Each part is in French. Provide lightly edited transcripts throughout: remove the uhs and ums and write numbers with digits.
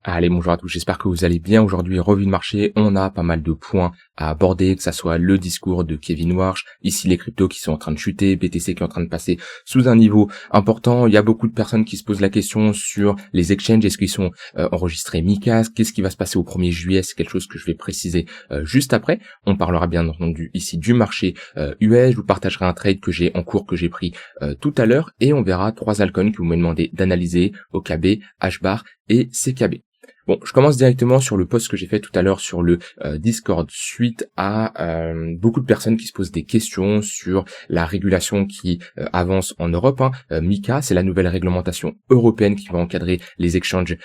Allez, bonjour à tous, j'espère que vous allez bien. Aujourd'hui, revue de marché, on a pas mal de points à aborder, que ça soit le discours de Kevin Warsh, ici les cryptos qui sont en train de chuter, BTC qui est en train de passer sous un niveau important. Il y a beaucoup de personnes qui se posent la question sur les exchanges, est-ce qu'ils sont enregistrés MiCA, qu'est-ce qui va se passer au 1er juillet, c'est quelque chose que je vais préciser juste après. On parlera bien entendu ici du marché US, je vous partagerai un trade que j'ai en cours, que j'ai pris tout à l'heure, et on verra 3 altcoins que vous m'avez demandé d'analyser, OKB, HBAR et CKB. Bon, je commence directement sur le post que j'ai fait tout à l'heure sur le Discord suite à beaucoup de personnes qui se posent des questions sur la régulation qui avance en Europe. MiCA, c'est la nouvelle réglementation européenne qui va encadrer les exchanges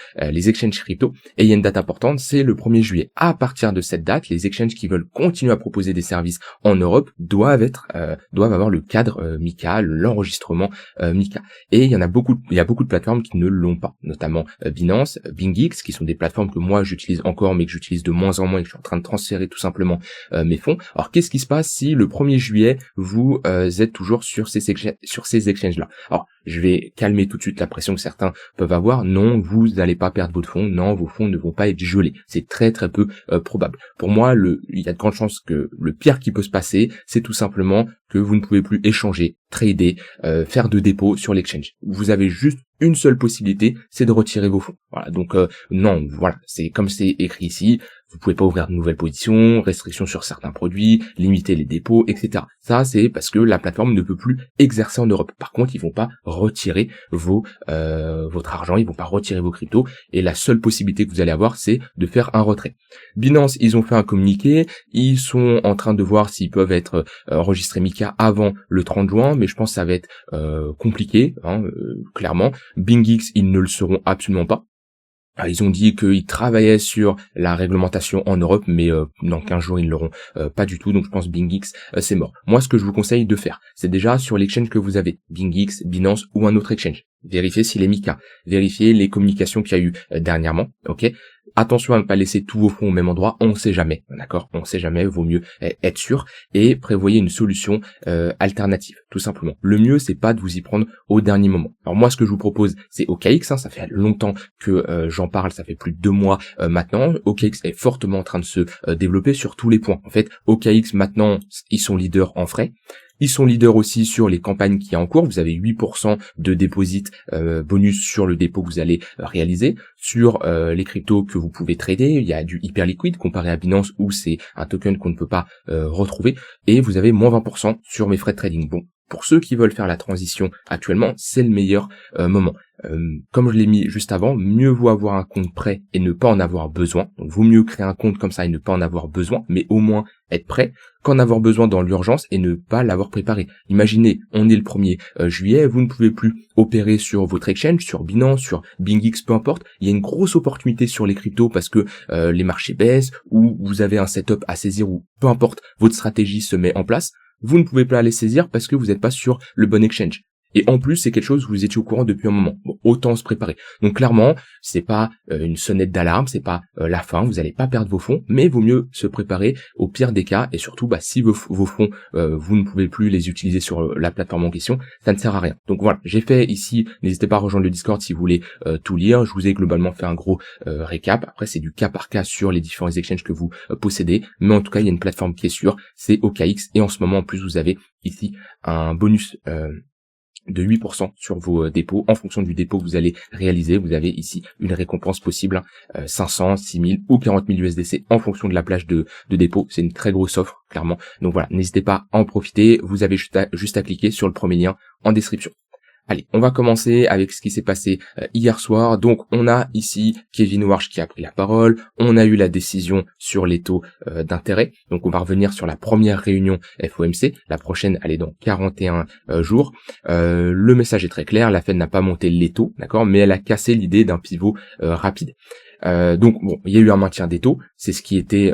crypto. Et il y a une date importante, c'est le 1er juillet. À partir de cette date, les exchanges qui veulent continuer à proposer des services en Europe doivent avoir le cadre MiCA, l'enregistrement MiCA. Et il y a beaucoup de plateformes qui ne l'ont pas, notamment Binance, BingX, qui sont des plateformes que moi j'utilise encore mais que j'utilise de moins en moins et que je suis en train de transférer tout simplement mes fonds. Alors qu'est-ce qui se passe si le 1er juillet vous êtes toujours sur ces exchanges là? Alors je vais calmer tout de suite la pression que certains peuvent avoir. Non, vous n'allez pas perdre votre fonds. Non, vos fonds ne vont pas être gelés. C'est très très peu probable. Pour moi, il y a de grandes chances que le pire qui peut se passer, c'est tout simplement que vous ne pouvez plus échanger, trader, faire de dépôts sur l'exchange. Vous avez juste une seule possibilité, c'est de retirer vos fonds. Voilà, donc non, voilà, c'est comme c'est écrit ici, vous pouvez pas ouvrir de nouvelles positions, restrictions sur certains produits, limiter les dépôts, etc. Ça, c'est parce que la plateforme ne peut plus exercer en Europe. Par contre, ils vont pas retirer votre argent, ils vont pas retirer vos cryptos, et la seule possibilité que vous allez avoir, c'est de faire un retrait. Binance, ils ont fait un communiqué, ils sont en train de voir s'ils peuvent être enregistrés MiCA avant le 30 juin, mais je pense que ça va être compliqué, clairement. BingX, ils ne le seront absolument pas. Ils ont dit qu'ils travaillaient sur la réglementation en Europe, mais dans 15 jours, ils ne l'auront pas du tout. Donc je pense BingX, c'est mort. Moi, ce que je vous conseille de faire, c'est déjà sur l'exchange que vous avez, BingX, Binance ou un autre exchange. Vérifiez s'il est MiCA. Vérifiez les communications qu'il y a eu dernièrement. Ok. Attention à ne pas laisser tous vos fonds au même endroit, on ne sait jamais, d'accord? On ne sait jamais, vaut mieux être sûr et prévoyez une solution alternative, tout simplement. Le mieux, c'est pas de vous y prendre au dernier moment. Alors moi, ce que je vous propose, c'est OKX, ça fait longtemps que j'en parle, ça fait plus de 2 mois maintenant. OKX est fortement en train de se développer sur tous les points. En fait, OKX maintenant, ils sont leaders en frais. Ils sont leaders aussi sur les campagnes qui y a en cours. Vous avez 8% de deposit bonus sur le dépôt que vous allez réaliser. Sur les cryptos que vous pouvez trader, il y a du hyper liquide comparé à Binance où c'est un token qu'on ne peut pas retrouver. Et vous avez moins 20% sur mes frais de trading. Bon, pour ceux qui veulent faire la transition actuellement, c'est le meilleur moment. Comme je l'ai mis juste avant, mieux vaut avoir un compte prêt et ne pas en avoir besoin. Donc, vaut mieux créer un compte comme ça et ne pas en avoir besoin, mais au moins être prêt, qu'en avoir besoin dans l'urgence et ne pas l'avoir préparé. Imaginez, on est le 1er juillet, vous ne pouvez plus opérer sur votre exchange, sur Binance, sur BingX, peu importe. Il y a une grosse opportunité sur les cryptos parce que les marchés baissent ou vous avez un setup à saisir ou peu importe, votre stratégie se met en place. Vous ne pouvez pas les saisir parce que vous n'êtes pas sur le bon exchange. Et en plus, c'est quelque chose où vous étiez au courant depuis un moment. Bon, autant se préparer. Donc clairement, c'est pas une sonnette d'alarme, c'est pas la fin, vous allez pas perdre vos fonds, mais vaut mieux se préparer au pire des cas. Et surtout, si vos fonds, vous ne pouvez plus les utiliser sur la plateforme en question, ça ne sert à rien. Donc voilà, j'ai fait ici, n'hésitez pas à rejoindre le Discord si vous voulez tout lire. Je vous ai globalement fait un gros récap. Après, c'est du cas par cas sur les différents exchanges que vous possédez. Mais en tout cas, il y a une plateforme qui est sûre, c'est OKX. Et en ce moment, en plus, vous avez ici un bonus de 8% sur vos dépôts. En fonction du dépôt que vous allez réaliser, vous avez ici une récompense possible, 500, 6000 ou 40 000 USDC en fonction de la plage de dépôt. C'est une très grosse offre, clairement. Donc voilà, n'hésitez pas à en profiter. Vous avez juste à cliquer sur le premier lien en description. Allez, on va commencer avec ce qui s'est passé hier soir. Donc, on a ici Kevin Warsh qui a pris la parole. On a eu la décision sur les taux d'intérêt. Donc, on va revenir sur la première réunion FOMC. La prochaine, elle est dans 41 jours. Le message est très clair. La Fed n'a pas monté les taux, d'accord, mais elle a cassé l'idée d'un pivot rapide. Donc bon, il y a eu un maintien des taux, c'est ce qui était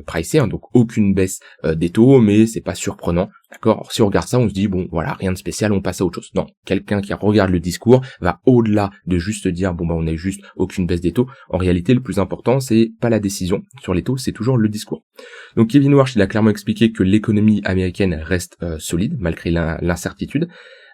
pricé, donc aucune baisse des taux, mais c'est pas surprenant, d'accord. Alors, si on regarde ça, on se dit bon voilà, rien de spécial, on passe à autre chose. Non, quelqu'un qui regarde le discours va au-delà de juste dire bon on a juste aucune baisse des taux. En réalité, le plus important, c'est pas la décision sur les taux, c'est toujours le discours. Donc Kevin Warsh, il a clairement expliqué que l'économie américaine reste solide malgré l'incertitude.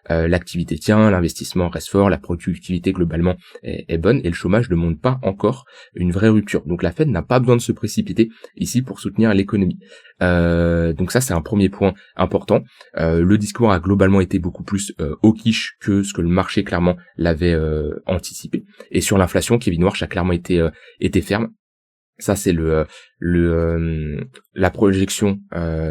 l'activité tient, l'investissement reste fort, la productivité globalement est bonne et le chômage ne montre pas encore une vraie rupture. Donc la Fed n'a pas besoin de se précipiter ici pour soutenir l'économie. Donc ça c'est un premier point important. Le discours a globalement été beaucoup plus hawkish que ce que le marché clairement l'avait anticipé. Et sur l'inflation, Kevin Warsh a clairement été ferme. Ça c'est la projection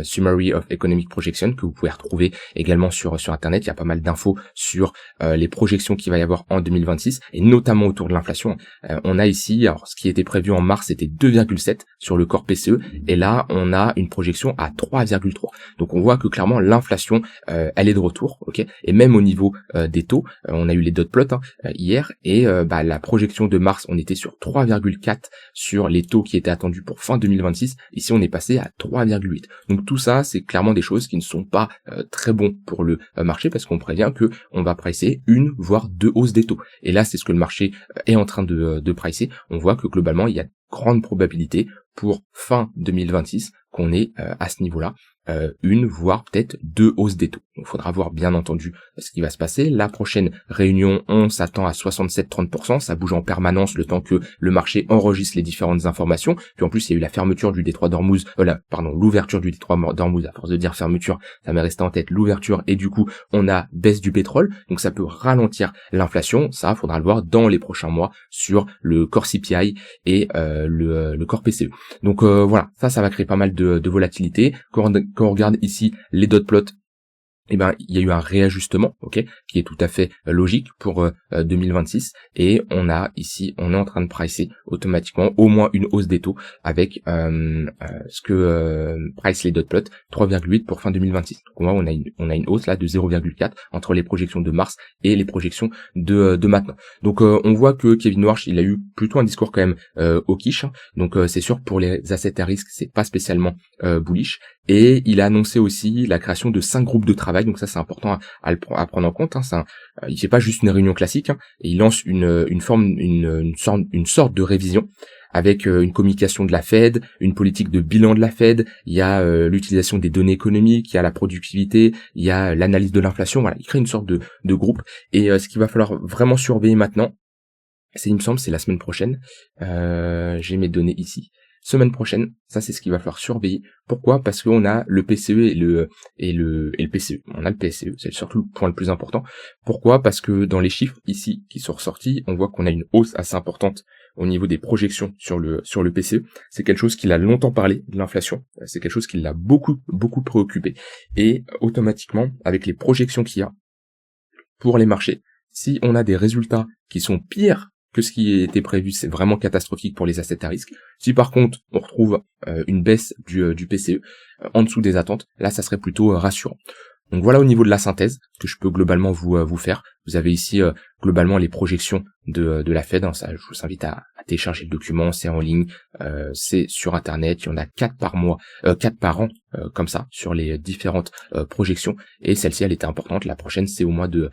Summary of Economic Projection que vous pouvez retrouver également sur internet. Il y a pas mal d'infos sur les projections qu'il va y avoir en 2026 et notamment autour de l'inflation. On a ici, alors ce qui était prévu en mars c'était 2,7 sur le corps PCE et là on a une projection à 3,3. Donc on voit que clairement l'inflation elle est de retour, ok. Et même au niveau des taux, on a eu les dot plots hier et la projection de mars on était sur 3,4 sur les taux qui étaient attendus pour fin 2026. Ici, on est passé à 3,8. Donc tout ça, c'est clairement des choses qui ne sont pas très bons pour le marché parce qu'on prévient que on va pricer une voire deux hausses des taux. Et là, c'est ce que le marché est en train de pricer. On voit que globalement, il y a grande probabilité pour fin 2026 qu'on est à ce niveau-là. Une voire peut-être deux hausses des taux. Donc, il faudra voir bien entendu ce qui va se passer. La prochaine réunion, on s'attend à 67-30%. Ça bouge en permanence le temps que le marché enregistre les différentes informations. Puis en plus, il y a eu la fermeture du détroit d'Ormuz, l'ouverture du détroit d'Ormuz. À force de dire fermeture, ça m'est resté en tête l'ouverture et du coup, on a baisse du pétrole. Donc ça peut ralentir l'inflation. Ça, faudra le voir dans les prochains mois sur le core CPI et le core PCE. Donc voilà, ça va créer pas mal de volatilité. Quand on regarde ici les dot plots, il y a eu un réajustement, ok, qui est tout à fait logique pour 2026 et on est en train de pricer automatiquement au moins une hausse des taux avec ce que price les dot plots 3,8 pour fin 2026. Donc on a une hausse là de 0,4 entre les projections de mars et les projections de maintenant. Donc on voit que Kevin Warsh, il a eu plutôt un discours quand même hawkish. Donc c'est sûr pour les assets à risque, c'est pas spécialement bullish. Et il a annoncé aussi la création de 5 groupes de travail, donc ça c'est important à prendre en compte. Il fait pas juste une réunion classique, et il lance une sorte de révision avec une communication de la Fed, une politique de bilan de la Fed, il y a l'utilisation des données économiques, il y a la productivité, il y a l'analyse de l'inflation. Voilà, il crée une sorte de groupe. Et ce qu'il va falloir vraiment surveiller maintenant, il me semble, c'est la semaine prochaine. J'ai mes données ici. Semaine prochaine, ça c'est ce qu'il va falloir surveiller. Pourquoi ? Parce qu'on a le PCE et le PCE. On a le PCE, c'est surtout le point le plus important. Pourquoi ? Parce que dans les chiffres ici qui sont ressortis, on voit qu'on a une hausse assez importante au niveau des projections sur le PCE. C'est quelque chose qu'il a longtemps parlé de l'inflation. C'est quelque chose qui l'a beaucoup préoccupé. Et automatiquement, avec les projections qu'il y a pour les marchés, si on a des résultats qui sont pires que ce qui était prévu, c'est vraiment catastrophique pour les assets à risque. Si par contre on retrouve une baisse du PCE en dessous des attentes, là ça serait plutôt rassurant. Donc voilà au niveau de la synthèse que je peux globalement vous faire. Vous avez ici globalement les projections de la Fed. Ça, je vous invite à télécharger le document, c'est en ligne, c'est sur internet. Il y en a 4 par an comme ça sur les différentes projections. Et celle-ci elle était importante. La prochaine c'est au mois de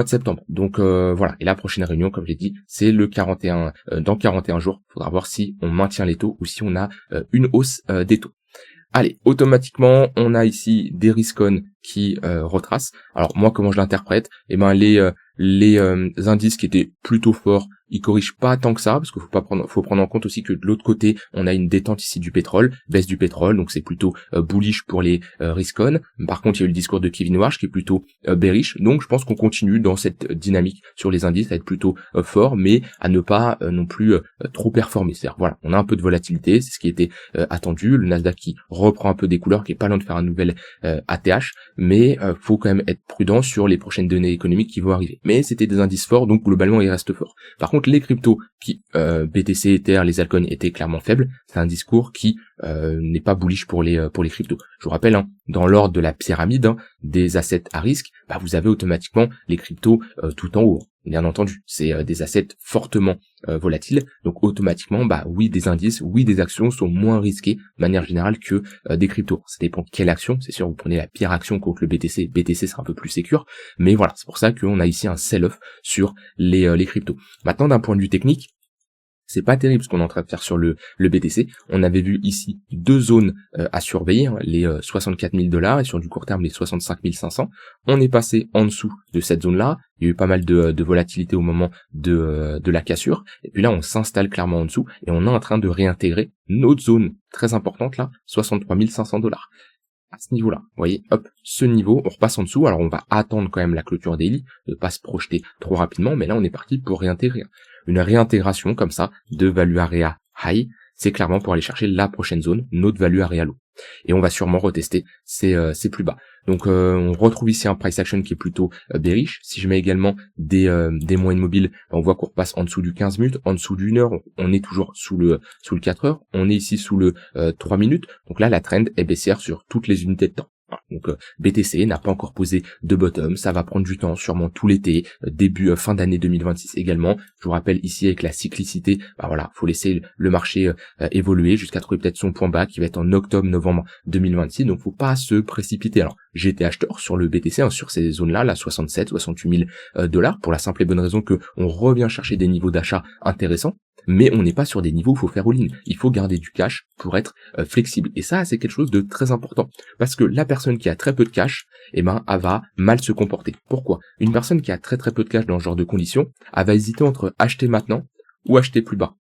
septembre. Donc voilà. Et la prochaine réunion, comme j'ai dit, c'est le 41 dans 41 jours. Il faudra voir si on maintient les taux ou si on a une hausse des taux. Allez, automatiquement, on a ici des risk-on qui retracent. Alors moi, comment je l'interprète ? Les indices qui étaient plutôt forts, ils corrigent pas tant que ça, parce qu'il faut prendre en compte aussi que de l'autre côté, on a une détente ici du pétrole, baisse du pétrole, donc c'est plutôt bullish pour les risk-on. Par contre, il y a eu le discours de Kevin Warsh qui est plutôt bearish, donc je pense qu'on continue dans cette dynamique sur les indices à être plutôt fort, mais à ne pas non plus trop performer. C'est-à-dire, voilà, on a un peu de volatilité, c'est ce qui était attendu. Le Nasdaq qui reprend un peu des couleurs, qui est pas loin de faire un nouvel ATH, mais faut quand même être prudent sur les prochaines données économiques qui vont arriver. Mais c'était des indices forts, donc globalement ils restent forts. Par contre, les cryptos qui BTC, Ether, les altcoins étaient clairement faibles, c'est un discours qui n'est pas bullish pour les cryptos. Je vous rappelle, dans l'ordre de la pyramide des assets à risque, vous avez automatiquement les cryptos tout en haut. Bien entendu, c'est des assets fortement volatiles, donc automatiquement, oui, des indices, oui, des actions sont moins risquées de manière générale que des cryptos. Ça dépend de quelle action, c'est sûr, vous prenez la pire action contre le BTC c'est un peu plus sécure, mais voilà, c'est pour ça qu'on a ici un sell-off sur les cryptos. Maintenant, d'un point de vue technique, C'est pas terrible ce qu'on est en train de faire sur le BTC. On avait vu ici deux zones à surveiller, hein, les 64 000 $ et sur du court terme les 65 500. On est passé en dessous de cette zone-là. Il y a eu pas mal de volatilité au moment de la cassure. Et puis là, on s'installe clairement en dessous et on est en train de réintégrer notre zone très importante là, 63 500 $. À ce niveau-là, vous voyez, hop, ce niveau, on repasse en dessous. Alors on va attendre quand même la clôture daily, ne pas se projeter trop rapidement, mais là on est parti pour réintégrer. Une réintégration comme ça de value area high, c'est clairement pour aller chercher la prochaine zone, notre value area low. Et on va sûrement retester ces plus bas. Donc on retrouve ici un price action qui est plutôt bearish. Si je mets également des moyennes mobiles, on voit qu'on repasse en dessous du 15 minutes, en dessous du 1 heure, on est toujours sous le 4 heures, on est ici sous le 3 minutes. Donc là la trend est baissière sur toutes les unités de temps. Voilà. Donc BTC n'a pas encore posé de bottom, ça va prendre du temps, sûrement tout l'été, début fin d'année 2026 également. Je vous rappelle ici avec la cyclicité, bah voilà, faut laisser le marché évoluer jusqu'à trouver peut-être son point bas qui va être en octobre-novembre 2026. Donc faut pas se précipiter. Alors j'ai été acheteur sur le BTC, hein, sur ces zones-là, là 67, 68 000 $, pour la simple et bonne raison que on revient chercher des niveaux d'achat intéressants. Mais on n'est pas sur des niveaux où il faut faire all-in. Il faut garder du cash pour être flexible. Et ça, c'est quelque chose de très important. Parce que la personne qui a très peu de cash, eh ben, elle va mal se comporter. Pourquoi? Une personne qui a très très peu de cash dans ce genre de conditions, elle va hésiter entre acheter maintenant ou acheter plus bas.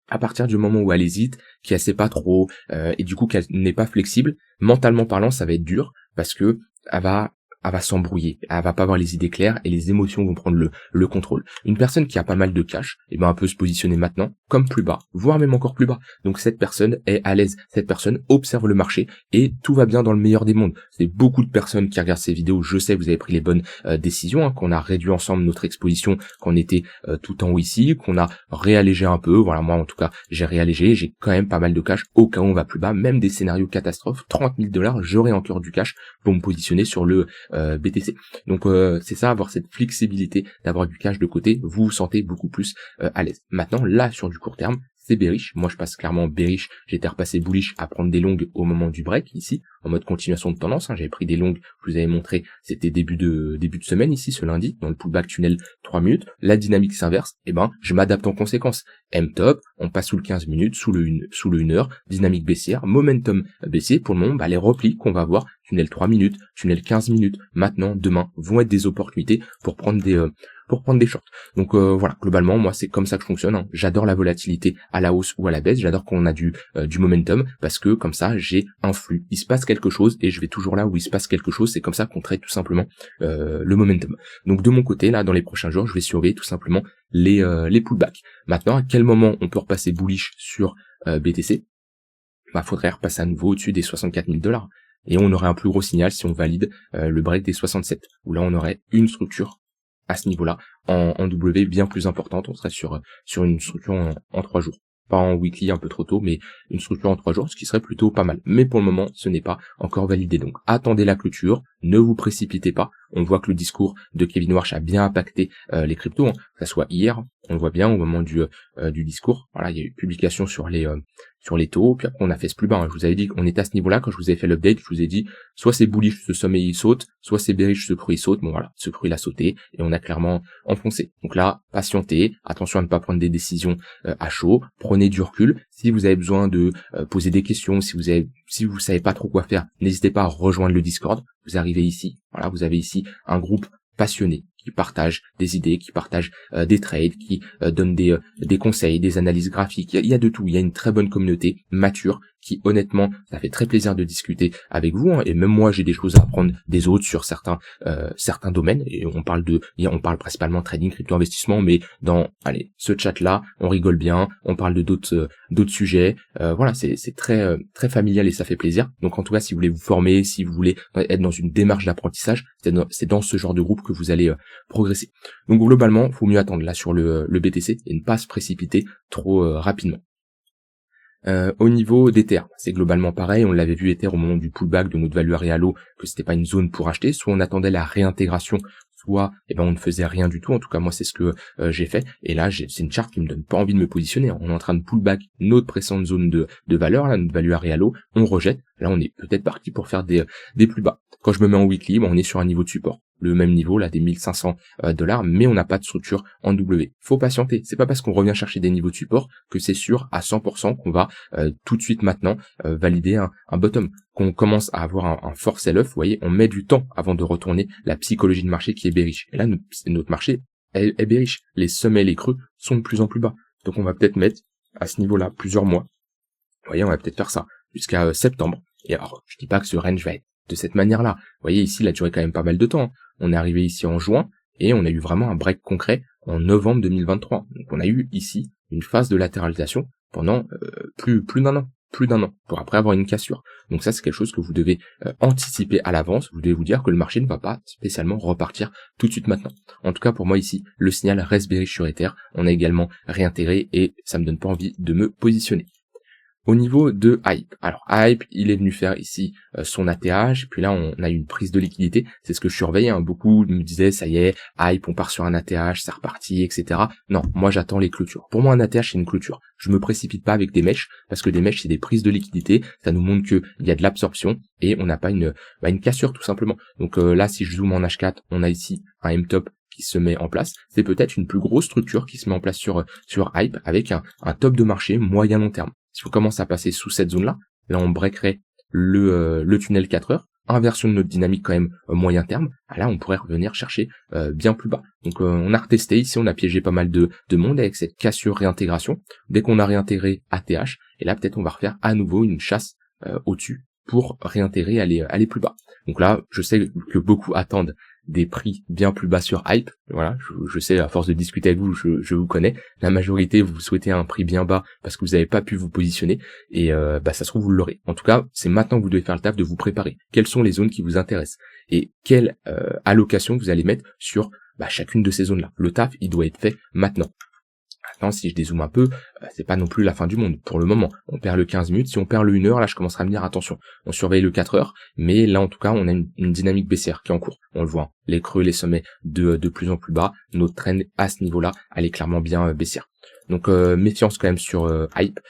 À partir du moment où elle hésite, qu'elle sait pas trop, et du coup qu'elle n'est pas flexible, mentalement parlant, ça va être dur, parce que elle va s'embrouiller, elle va pas avoir les idées claires et les émotions vont prendre le contrôle. Une personne qui a pas mal de cash, eh ben, elle peut se positionner maintenant comme plus bas, voire même encore plus bas. Donc cette personne est à l'aise, cette personne observe le marché et tout va bien dans le meilleur des mondes. C'est beaucoup de personnes qui regardent ces vidéos, je sais que vous avez pris les bonnes décisions, hein, qu'on a réduit ensemble notre exposition, qu'on était tout en haut ici, qu'on a réallégé un peu, voilà, moi en tout cas j'ai réallégé, j'ai quand même pas mal de cash au cas où on va plus bas, même des scénarios catastrophes, 30 000 $, j'aurai encore du cash pour me positionner sur le BTC. Donc c'est ça, avoir cette flexibilité, d'avoir du cash de côté, vous vous sentez beaucoup plus à l'aise. Maintenant, là, sur du court terme, c'est bearish. Moi, je passe clairement bearish. J'étais repassé bullish à prendre des longues au moment du break, ici, en mode continuation de tendance. Hein. J'avais pris des longues, je vous avais montré, c'était début de semaine, ici, ce lundi, dans le pullback tunnel 3 minutes. La dynamique s'inverse, et ben, je m'adapte en conséquence. M-top, on passe sous le 15 minutes, sous le 1 heure, dynamique baissière, momentum baissier. Pour le moment, bah, les replis qu'on va voir, tunnel 3 minutes, tunnel 15 minutes, maintenant, demain, vont être des opportunités pour prendre des shorts. Donc voilà, globalement, moi c'est comme ça que je fonctionne. Hein. J'adore la volatilité à la hausse ou à la baisse. J'adore quand on a du momentum parce que comme ça j'ai un flux. Il se passe quelque chose et je vais toujours là où il se passe quelque chose. C'est comme ça qu'on traite tout simplement le momentum. Donc de mon côté, là, dans les prochains jours, je vais surveiller tout simplement les pullbacks. Maintenant, à quel moment on peut repasser bullish sur BTC? Bah, faudrait repasser à nouveau au-dessus des 64 000 $. Et on aurait un plus gros signal si on valide le break des 67, où là on aurait une structure à ce niveau-là, en W bien plus importante, on serait sur une structure en 3 jours. Pas en weekly un peu trop tôt, mais une structure en 3 jours, ce qui serait plutôt pas mal. Mais pour le moment, ce n'est pas encore validé. Donc attendez la clôture, ne vous précipitez pas. On voit que le discours de Kevin Warsh a bien impacté les cryptos, hein, que ça soit hier, on le voit bien au moment du discours. Voilà, il y a eu publication sur les taux, puis après on a fait ce plus bas. Hein. Je vous avais dit qu'on était à ce niveau-là quand je vous avais fait l'update. Je vous ai dit soit c'est bullish, ce sommet il saute, soit c'est bearish, ce cru il saute. Bon voilà, ce cru il a sauté et on a clairement enfoncé. Donc là, patientez, attention à ne pas prendre des décisions à chaud, prenez du recul. Si vous avez besoin de poser des questions, si vous savez pas trop quoi faire, n'hésitez pas à rejoindre le Discord. Vous arrivez ici, voilà, vous avez ici un groupe passionné qui partage des idées, qui partage des trades, qui donne des conseils, des analyses graphiques. Il y a de tout. Il y a une très bonne communauté mature qui, honnêtement, ça fait très plaisir de discuter avec vous. Hein. Et même moi, j'ai des choses à apprendre des autres sur certains domaines. Et on parle principalement trading, crypto-investissement, mais dans ce chat-là, on rigole bien, on parle de d'autres sujets. Voilà, c'est très très familial et ça fait plaisir. Donc en tout cas, si vous voulez vous former, si vous voulez être dans une démarche d'apprentissage, c'est dans ce genre de groupe que vous allez progresser. Donc globalement, il faut mieux attendre là sur le BTC et ne pas se précipiter trop rapidement. Au niveau d'Ether, c'est globalement pareil, on l'avait vu Ether au moment du pullback de notre value area low, que c'était pas une zone pour acheter, soit on attendait la réintégration, soit on ne faisait rien du tout. En tout cas moi c'est ce que j'ai fait, et là c'est une charte qui me donne pas envie de me positionner. On est en train de pullback notre précédente zone de valeur, là, notre value area low, on rejette, là on est peut-être parti pour faire des plus bas. Quand je me mets en weekly, on est sur un niveau de support. le même niveau là des 1500 $, mais on n'a pas de structure en W. Faut patienter. C'est pas parce qu'on revient chercher des niveaux de support que c'est sûr à 100% qu'on va tout de suite maintenant valider un bottom. Qu'on commence à avoir un fort sell-off, vous voyez, on met du temps avant de retourner la psychologie de marché qui est bearish. Et là, notre marché est bearish. Les sommets et les creux sont de plus en plus bas. Donc on va peut-être mettre à ce niveau-là plusieurs mois. Vous voyez, on va peut-être faire ça jusqu'à septembre. Et alors, je dis pas que ce range va être de cette manière-là. Vous voyez, ici, il a duré quand même pas mal de temps. On est arrivé ici en juin et on a eu vraiment un break concret en novembre 2023. Donc on a eu ici une phase de latéralisation pendant plus d'un an. Pour après avoir une cassure. Donc ça, c'est quelque chose que vous devez anticiper à l'avance. Vous devez vous dire que le marché ne va pas spécialement repartir tout de suite maintenant. En tout cas, pour moi ici, le signal reste bearish sur Ether. On a également réintégré et ça me donne pas envie de me positionner. Au niveau de Hype, alors Hype, il est venu faire ici son ATH, puis là on a eu une prise de liquidité, c'est ce que je surveillais, beaucoup me disaient ça y est, Hype, on part sur un ATH, c'est reparti, etc. Non, moi j'attends les clôtures. Pour moi un ATH c'est une clôture, je me précipite pas avec des mèches, parce que des mèches c'est des prises de liquidité, ça nous montre qu'il y a de l'absorption, et on n'a pas une cassure tout simplement. Donc là si je zoome en H4, on a ici un M-top qui se met en place, c'est peut-être une plus grosse structure qui se met en place sur Hype, avec un top de marché moyen long terme. Si on commence à passer sous cette zone-là, là on breakerait le tunnel 4 heures, inversion de notre dynamique quand même moyen terme, là on pourrait revenir chercher bien plus bas. Donc on a retesté ici, on a piégé pas mal de monde avec cette cassure réintégration. Dès qu'on a réintégré ATH, et là peut-être on va refaire à nouveau une chasse au-dessus pour réintégrer, aller plus bas. Donc là, je sais que beaucoup attendent des prix bien plus bas sur Hype. Voilà, je sais, à force de discuter avec vous, je vous connais. La majorité, vous souhaitez un prix bien bas parce que vous n'avez pas pu vous positionner. Et ça se trouve, vous l'aurez. En tout cas, c'est maintenant que vous devez faire le taf de vous préparer. Quelles sont les zones qui vous intéressent et quelle allocation vous allez mettre sur chacune de ces zones-là. Le taf, il doit être fait maintenant. Maintenant, si je dézoome un peu, c'est pas non plus la fin du monde pour le moment. On perd le 15 minutes, si on perd le 1 heure, là je commencerai à me dire attention, on surveille le 4 heures, mais là en tout cas on a une dynamique baissière qui est en cours. On le voit, les creux, les sommets de plus en plus bas, notre trend à ce niveau-là, elle est clairement bien baissière. Donc méfiance quand même sur Hype.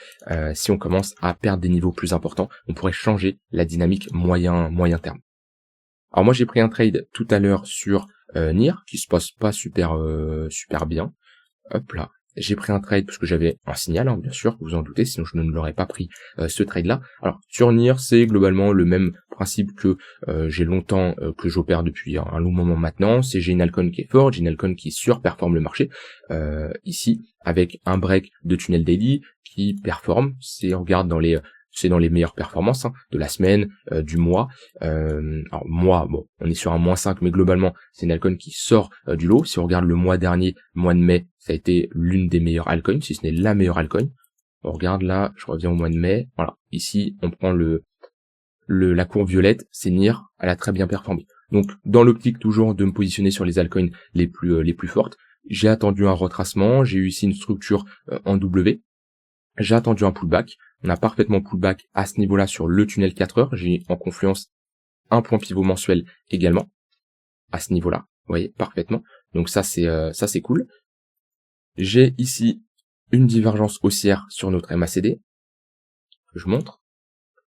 Si on commence à perdre des niveaux plus importants, on pourrait changer la dynamique moyen terme. Alors moi j'ai pris un trade tout à l'heure sur NIR qui se passe pas super bien. Hop là. J'ai pris un trade parce que j'avais un signal, bien sûr, vous en doutez, sinon je ne l'aurais pas pris ce trade-là. Alors sur NIR, c'est globalement le même principe que j'ai longtemps que j'opère depuis un long moment maintenant. C'est j'ai une altcoin qui est forte, j'ai une altcoin qui surperforme le marché ici avec un break de tunnel daily qui performe. On regarde c'est dans les meilleures performances de la semaine, du mois. Alors mois, bon, on est sur un -5, mais globalement, c'est une altcoin qui sort du lot. Si on regarde le mois dernier, mois de mai, ça a été l'une des meilleures altcoins, si ce n'est la meilleure altcoin. On regarde là, je reviens au mois de mai. Voilà, ici, on prend la courbe violette, c'est NIR, elle a très bien performé. Donc, dans l'optique toujours de me positionner sur les altcoins les plus fortes, j'ai attendu un retracement, j'ai eu ici une structure en W. J'ai attendu un pullback, on a parfaitement pullback à ce niveau-là sur le tunnel 4 heures, j'ai en confluence un point pivot mensuel également, à ce niveau-là, vous voyez, parfaitement, donc ça c'est cool. J'ai ici une divergence haussière sur notre MACD, que je montre.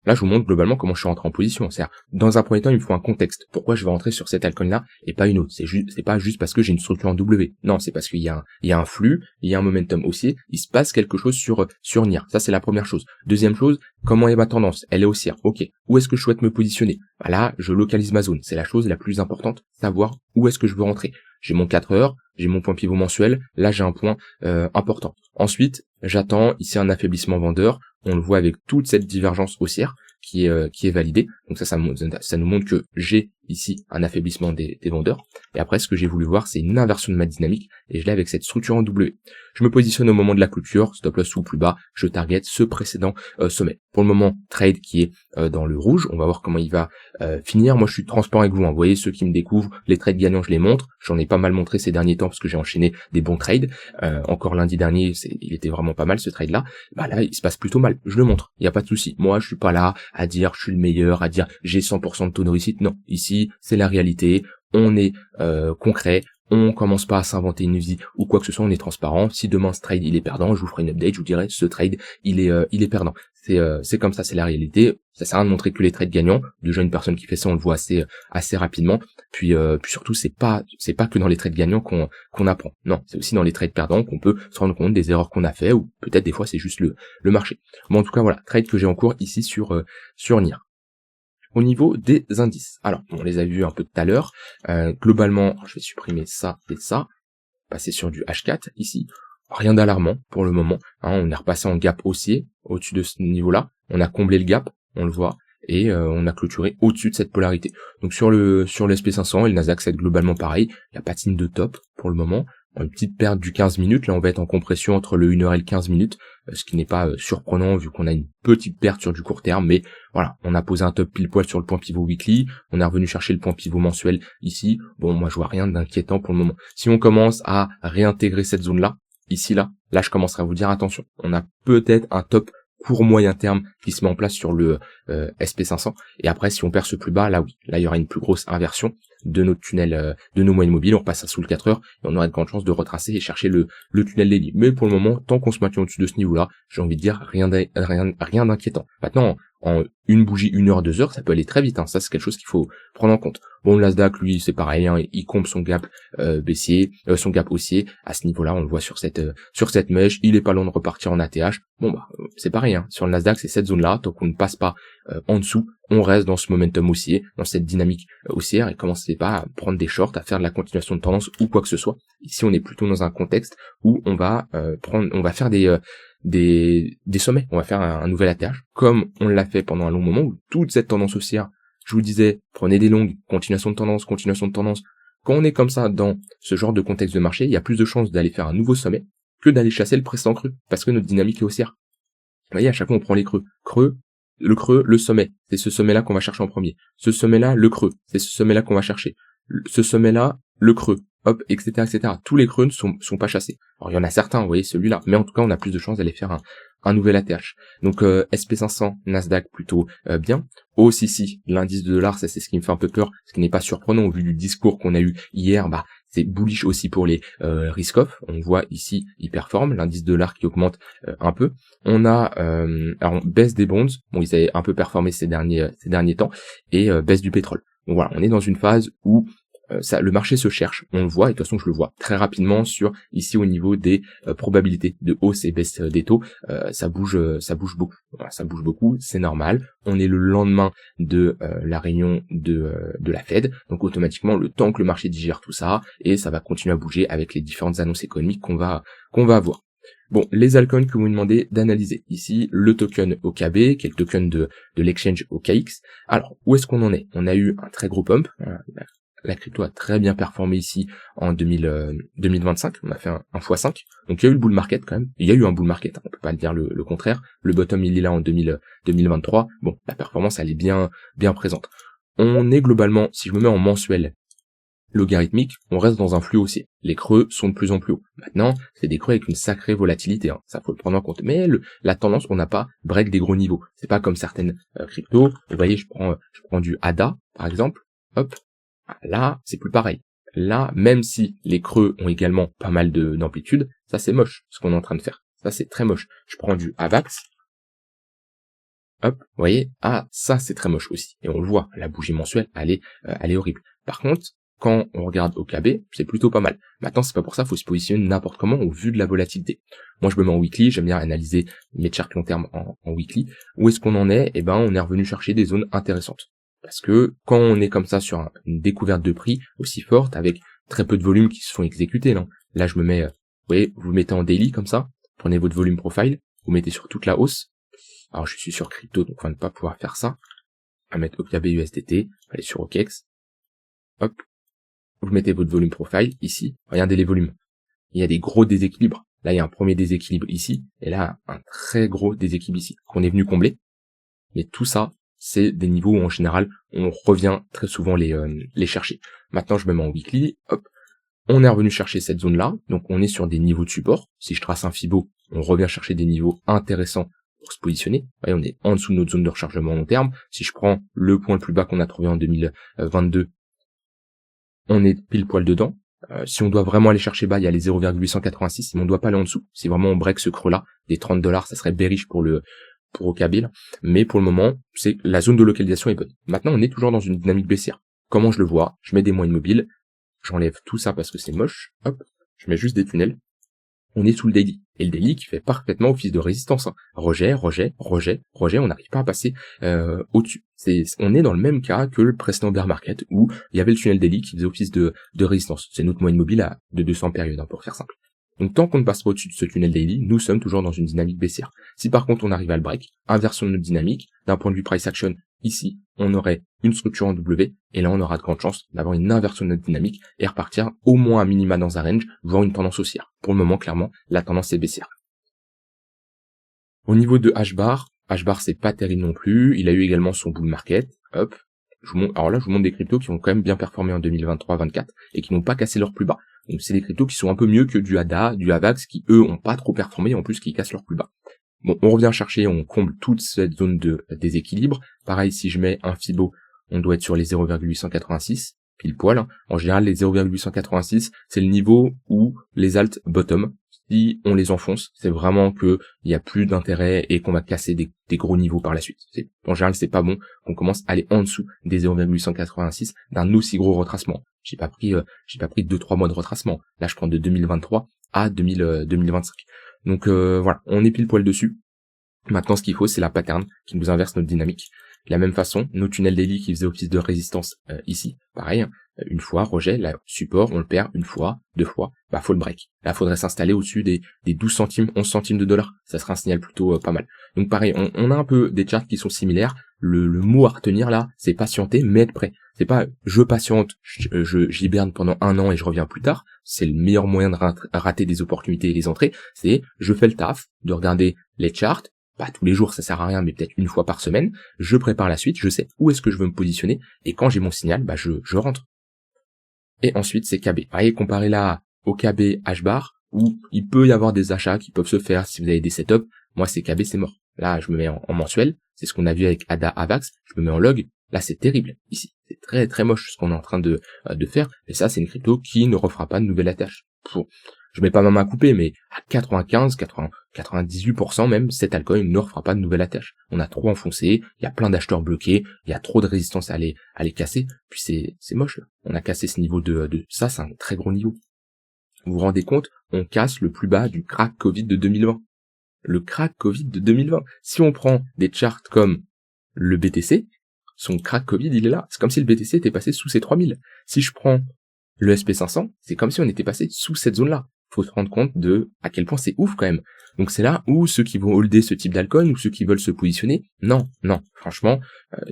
Là, je vous montre globalement comment je suis rentré en position. C'est-à-dire, dans un premier temps, il me faut un contexte. Pourquoi je vais rentrer sur cette altcoin-là et pas une autre? C'est pas juste parce que j'ai une structure en W. Non, c'est parce qu'il y a un flux, il y a un momentum haussier. Il se passe quelque chose sur NIR. Ça, c'est la première chose. Deuxième chose, comment est ma tendance? Elle est haussière. Ok. Où est-ce que je souhaite me positionner? Là, je localise ma zone. C'est la chose la plus importante. Savoir où est-ce que je veux rentrer. J'ai mon 4 heures, j'ai mon point pivot mensuel. Là, j'ai un point important. Ensuite, j'attends ici un affaiblissement vendeur. On le voit avec toute cette divergence haussière qui est validée. Donc ça nous montre que j'ai ici un affaiblissement des vendeurs. Et après, ce que j'ai voulu voir, c'est une inversion de ma dynamique. Et je l'ai avec cette structure en W. Je me positionne au moment de la clôture, stop loss ou plus bas, je target ce précédent sommet. Pour le moment, trade qui est dans le rouge. On va voir comment il va finir. Moi, je suis transparent avec vous. Vous voyez, ceux qui me découvrent, les trades gagnants, je les montre. J'en ai pas mal montré ces derniers temps parce que j'ai enchaîné des bons trades. Encore lundi dernier, il était vraiment pas mal ce trade-là. Là, il se passe plutôt mal. Je le montre. Il n'y a pas de souci. Moi, je suis pas là à dire je suis le meilleur, à dire j'ai 100% de taux de réussite. Non, ici, c'est la réalité. On est concret. On commence pas à s'inventer une vie ou quoi que ce soit, on est transparent. Si demain ce trade il est perdant, je vous ferai une update, je vous dirai ce trade il est perdant. c'est comme ça, c'est la réalité. Ça sert à rien de montrer que les trades gagnants. Déjà, une personne qui fait ça, on le voit assez rapidement. Puis surtout, c'est pas que dans les trades gagnants qu'on apprend. Non, c'est aussi dans les trades perdants qu'on peut se rendre compte des erreurs qu'on a fait, ou peut-être des fois c'est juste le marché. Bon, en tout cas, voilà, trade que j'ai en cours ici sur NIR. Au niveau des indices, alors on les a vus un peu tout à l'heure. Globalement, je vais supprimer ça et ça, passer sur du H4 ici. Rien d'alarmant pour le moment, hein, on est repassé en gap haussier au-dessus de ce niveau-là, on a comblé le gap, on le voit, et on a clôturé au-dessus de cette polarité. Donc sur le SP500 et le Nasdaq, c'est globalement pareil, il n'y a pas de signe de top pour le moment. Une petite perte du 15 minutes, là on va être en compression entre le 1h et le 15 minutes, ce qui n'est pas surprenant vu qu'on a une petite perte sur du court terme, mais voilà, on a posé un top pile poil sur le point pivot weekly, on est revenu chercher le point pivot mensuel ici. Bon, moi je vois rien d'inquiétant pour le moment. Si on commence à réintégrer cette zone-là, ici là je commencerai à vous dire attention, on a peut-être un top court moyen terme qui se met en place sur le SP500, et après si on perd ce plus bas, là oui, là il y aura une plus grosse inversion de notre tunnel, de nos moyennes mobiles, on repasse à sous le 4 heures, et on aura de grandes chances de retracer et chercher le tunnel daily. Mais pour le moment, tant qu'on se maintient au-dessus de ce niveau-là, j'ai envie de dire rien d'inquiétant. Maintenant, en une bougie, 1 heure, 2 heures, ça peut aller très vite, hein. Ça c'est quelque chose qu'il faut prendre en compte. Bon, le Nasdaq, lui, c'est pareil, hein, il comble son gap baissier, son gap haussier, à ce niveau-là, on le voit sur cette mèche, il est pas loin de repartir en ATH. Bon bah, c'est pareil, hein. Sur le Nasdaq, c'est cette zone-là, tant qu'on ne passe pas en dessous, on reste dans ce momentum haussier, dans cette dynamique haussière, et commencez pas à prendre des shorts, à faire de la continuation de tendance ou quoi que ce soit. Ici, on est plutôt dans un contexte où on va faire des sommets, on va faire un nouvel ATH, comme on l'a fait pendant un long moment, où toute cette tendance haussière, je vous disais, prenez des longues, continuation de tendance. Quand on est comme ça dans ce genre de contexte de marché, il y a plus de chances d'aller faire un nouveau sommet que d'aller chasser le précédent creux, parce que notre dynamique est haussière. Vous voyez, à chaque fois on prend les creux, le sommet, c'est ce sommet-là qu'on va chercher en premier. Ce sommet-là, le creux, c'est ce sommet-là qu'on va chercher. Ce sommet-là, le creux, hop, etc., etc. Tous les creux ne sont pas chassés. Alors il y en a certains, vous voyez, celui-là, mais en tout cas on a plus de chances d'aller faire un nouvel ATH. Donc SP500, Nasdaq plutôt bien. OCC, l'indice de dollar, ça c'est ce qui me fait un peu peur, ce qui n'est pas surprenant au vu du discours qu'on a eu hier. Bah c'est bullish aussi pour les risk-off. On voit ici, il performe, l'indice de dollar qui augmente un peu. On a alors baisse des bonds, bon ils avaient un peu performé ces derniers temps, et baisse du pétrole. Donc voilà, on est dans une phase où le marché se cherche, on le voit, et de toute façon je le vois très rapidement sur ici au niveau des probabilités de hausse et baisse des taux, ça bouge beaucoup. Voilà, ça bouge beaucoup, c'est normal. On est le lendemain de la réunion de la Fed, donc automatiquement le temps que le marché digère tout ça, et ça va continuer à bouger avec les différentes annonces économiques qu'on va avoir. Bon, les altcoins que vous me demandez d'analyser. Ici, le token OKB, qui est le token de l'exchange OKX. Alors, où est-ce qu'on en est? On a eu un très gros pump. La crypto a très bien performé ici en 2025. On a fait un x5. Donc, il y a eu le bull market quand même. Il y a eu un bull market. Hein, on peut pas dire le contraire. Le bottom, il est là en 2023. Bon, la performance, elle est bien présente. On est globalement, si je me mets en mensuel, logarithmique, on reste dans un flux haussier. Les creux sont de plus en plus hauts. Maintenant, c'est des creux avec une sacrée volatilité, hein. Ça faut le prendre en compte. Mais la tendance, on n'a pas break des gros niveaux. C'est pas comme certaines cryptos. Vous voyez, je prends du ADA, par exemple. Hop. Là, c'est plus pareil. Là, même si les creux ont également pas mal d'amplitude, ça c'est moche, ce qu'on est en train de faire. Ça c'est très moche. Je prends du AVAX. Hop, vous voyez, ça c'est très moche aussi. Et on le voit, la bougie mensuelle, elle est horrible. Par contre, quand on regarde OKB, c'est plutôt pas mal. Maintenant, c'est pas pour ça, faut se positionner n'importe comment au vu de la volatilité. Moi, je me mets en weekly, j'aime bien analyser mes charts long terme en weekly. Où est-ce qu'on en est? Eh ben, on est revenu chercher des zones intéressantes. Parce que quand on est comme ça sur une découverte de prix aussi forte, avec très peu de volumes qui se font exécuter, là je me mets, vous voyez, vous mettez en daily comme ça, prenez votre volume profile, vous mettez sur toute la hausse. Alors je suis sur crypto, donc on va ne pas pouvoir faire ça. On va mettre OKB USDT, aller sur OKEx. Hop, vous mettez votre volume profile ici, regardez les volumes. Il y a des gros déséquilibres. Là il y a un premier déséquilibre ici, et là un très gros déséquilibre ici, qu'on est venu combler. Mais tout ça, c'est des niveaux où en général on revient très souvent les chercher. Maintenant je me mets en weekly, hop, on est revenu chercher cette zone là, donc on est sur des niveaux de support. Si je trace un Fibo, on revient chercher des niveaux intéressants pour se positionner. Vous voyez, on est en dessous de notre zone de rechargement long terme. Si je prends le point le plus bas qu'on a trouvé en 2022, on est pile poil dedans. Si on doit vraiment aller chercher bas, il y a les 0,886, mais on ne doit pas aller en dessous. Si vraiment on break ce creux là des $30, ça serait bearish pour pour OKB là, mais pour le moment, c'est la zone de localisation est bonne. Maintenant, on est toujours dans une dynamique baissière. Comment je le vois? Je mets des moyennes mobiles, j'enlève tout ça parce que c'est moche, hop, je mets juste des tunnels. On est sous le daily. Et le daily qui fait parfaitement office de résistance. Rejet, rejet, rejet, rejet, on n'arrive pas à passer au-dessus. On est dans le même cas que le précédent bear market où il y avait le tunnel daily qui faisait office de résistance. C'est notre moyenne mobile de 200 périodes, pour faire simple. Donc tant qu'on ne passe pas au-dessus de ce tunnel daily, nous sommes toujours dans une dynamique baissière. Si par contre on arrive à le break, inversion de notre dynamique, d'un point de vue price action, ici, on aurait une structure en W, et là on aura de grandes chances d'avoir une inversion de notre dynamique et repartir au moins à minima dans un range, voire une tendance haussière. Pour le moment, clairement, la tendance est baissière. Au niveau de H-bar c'est pas terrible non plus, il a eu également son bull market, hop. Alors là, je vous montre des cryptos qui ont quand même bien performé en 2023-24 et qui n'ont pas cassé leur plus bas. Donc c'est des cryptos qui sont un peu mieux que du ADA, du AVAX, qui eux ont pas trop performé, en plus qui cassent leur plus bas. Bon, on revient chercher, on comble toute cette zone de déséquilibre. Pareil, si je mets un Fibo, on doit être sur les 0,886, pile poil. En général, les 0,886, c'est le niveau où les alts bottom. Si on les enfonce, c'est vraiment que il y a plus d'intérêt et qu'on va casser des gros niveaux par la suite. En général, c'est pas bon qu'on commence à aller en dessous des 0,886 d'un aussi gros retracement. J'ai pas pris 2-3 mois de retracement. Là, je prends de 2023 à 2025. Donc voilà, on est pile poil dessus. Maintenant, ce qu'il faut, c'est la pattern qui nous inverse notre dynamique. De la même façon, nos tunnels daily qui faisaient office de résistance ici, pareil, une fois, rejet, là, support, on le perd une fois, 2 fois, bah faut le break. Là, faudrait s'installer au-dessus des 12 centimes, 11 centimes de dollars. Ça sera un signal plutôt pas mal. Donc pareil, on a un peu des charts qui sont similaires. Le mot à retenir là, c'est patienter, mais être prêt. C'est pas je patiente, j'hiberne pendant 1 an et je reviens plus tard. C'est le meilleur moyen de rater des opportunités et les entrées. C'est je fais le taf, de regarder les charts, pas tous les jours, ça sert à rien, mais peut-être une fois par semaine. Je prépare la suite, je sais où est-ce que je veux me positionner, et quand j'ai mon signal, bah je rentre. Et ensuite, c'est KB. Pareil, comparé là au KB H-bar, où il peut y avoir des achats qui peuvent se faire si vous avez des setups. Moi, c'est KB, c'est mort. Là, je me mets en mensuel. C'est ce qu'on a vu avec ADA AVAX. Je me mets en log. Là, c'est terrible. Ici, c'est très très moche ce qu'on est en train de faire. Et ça, c'est une crypto qui ne refera pas de nouvelle attache. Je mets pas ma main coupée, mais à 98% même, cet altcoin ne refera pas de nouvelle attache. On a trop enfoncé, il y a plein d'acheteurs bloqués, il y a trop de résistance à les casser, puis c'est moche. On a cassé ce niveau de ça, c'est un très gros niveau. Vous vous rendez compte, on casse le plus bas du crack Covid de 2020. Le crack Covid de 2020. Si on prend des charts comme le BTC, son crack Covid, il est là. C'est comme si le BTC était passé sous ces 3000. Si je prends le SP500, c'est comme si on était passé sous cette zone-là. Faut se rendre compte de à quel point c'est ouf quand même. Donc c'est là où ceux qui vont holder ce type d'alcool ou ceux qui veulent se positionner, non, franchement,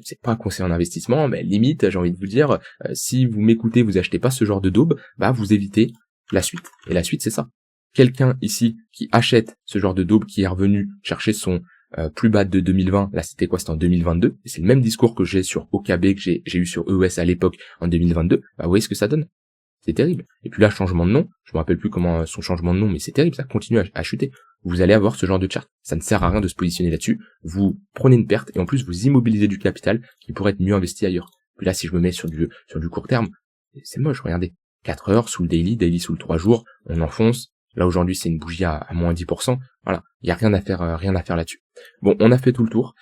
c'est pas un conseil en investissement, mais limite, j'ai envie de vous dire, si vous m'écoutez, vous achetez pas ce genre de daube, bah vous évitez la suite. Et la suite, c'est ça. Quelqu'un ici qui achète ce genre de daube qui est revenu chercher son plus bas de 2020, là c'était quoi, c'était en 2022, et c'est le même discours que j'ai sur OKB, que j'ai eu sur EOS à l'époque en 2022, bah vous voyez ce que ça donne. C'est terrible. Et puis là, changement de nom, je me rappelle plus comment son changement de nom, mais c'est terrible, ça continue à chuter. Vous allez avoir ce genre de chart. Ça ne sert à rien de se positionner là-dessus. Vous prenez une perte et en plus vous immobilisez du capital qui pourrait être mieux investi ailleurs. Puis là, si je me mets sur du court terme, c'est moche, regardez. 4 heures sous le daily sous le 3 jours, on enfonce. Là aujourd'hui, c'est une bougie à moins 10%. Voilà, il y a rien à faire là-dessus. Bon, on a fait tout le tour.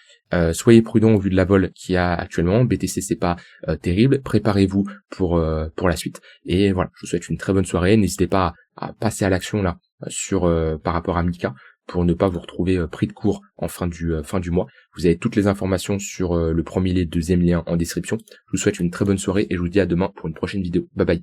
Soyez prudents au vu de la vol qu'il y a actuellement. BTC, c'est pas terrible. Préparez-vous pour la suite. Et voilà, je vous souhaite une très bonne soirée. N'hésitez pas à passer à l'action là sur par rapport à Mika pour ne pas vous retrouver pris de court en fin du mois. Vous avez toutes les informations sur le premier et le deuxième lien en description. Je vous souhaite une très bonne soirée et je vous dis à demain pour une prochaine vidéo. Bye bye.